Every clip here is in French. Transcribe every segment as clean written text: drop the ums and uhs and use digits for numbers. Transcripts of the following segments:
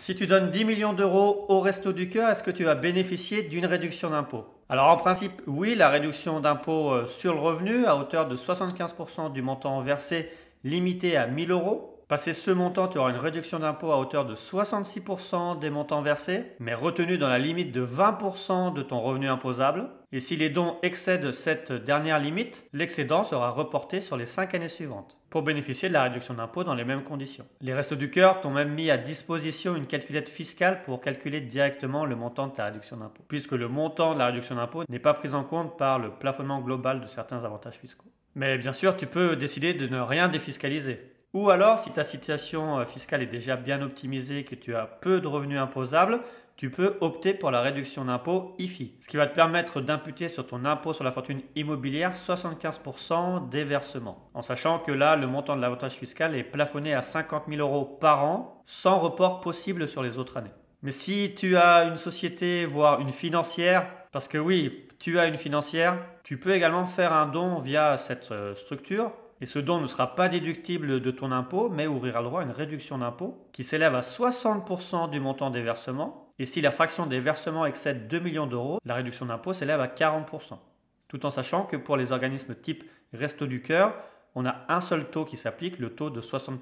Si tu donnes 10 millions d'euros au Resto du Cœur, est-ce que tu vas bénéficier d'une réduction d'impôt? Alors en principe, oui, la réduction d'impôt sur le revenu à hauteur de 75% du montant versé limité à 1000 euros. Passé ce montant, tu auras une réduction d'impôt à hauteur de 66% des montants versés, mais retenu dans la limite de 20% de ton revenu imposable. Et si les dons excèdent cette dernière limite, l'excédent sera reporté sur les 5 années suivantes pour bénéficier de la réduction d'impôt dans les mêmes conditions. Les Restos du Cœur t'ont même mis à disposition une calculette fiscale pour calculer directement le montant de ta réduction d'impôt, puisque le montant de la réduction d'impôt n'est pas pris en compte par le plafonnement global de certains avantages fiscaux. Mais bien sûr, tu peux décider de ne rien défiscaliser. Ou alors, si ta situation fiscale est déjà bien optimisée, que tu as peu de revenus imposables, tu peux opter pour la réduction d'impôt IFI, ce qui va te permettre d'imputer sur ton impôt sur la fortune immobilière 75% des versements. En sachant que là, le montant de l'avantage fiscal est plafonné à 50 000 euros par an, sans report possible sur les autres années. Mais si tu as une société, voire une financière, parce que oui, tu as une financière, tu peux également faire un don via cette structure. Et ce don ne sera pas déductible de ton impôt, mais ouvrira le droit à une réduction d'impôt qui s'élève à 60% du montant des versements. Et si la fraction des versements excède 2 millions d'euros, la réduction d'impôt s'élève à 40%. Tout en sachant que pour les organismes type Restos du Cœur, on a un seul taux qui s'applique, le taux de 60%.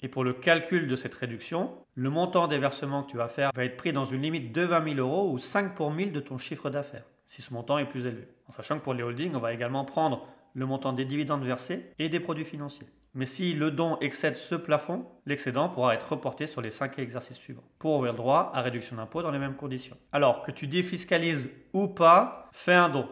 Et pour le calcul de cette réduction, le montant des versements que tu vas faire va être pris dans une limite de 20 000 euros ou 5 pour 1000 de ton chiffre d'affaires, si ce montant est plus élevé. En sachant que pour les holdings, on va également prendre le montant des dividendes versés et des produits financiers. Mais si le don excède ce plafond, l'excédent pourra être reporté sur les 5 exercices suivants pour ouvrir le droit à réduction d'impôt dans les mêmes conditions. Alors que tu défiscalises ou pas, fais un don.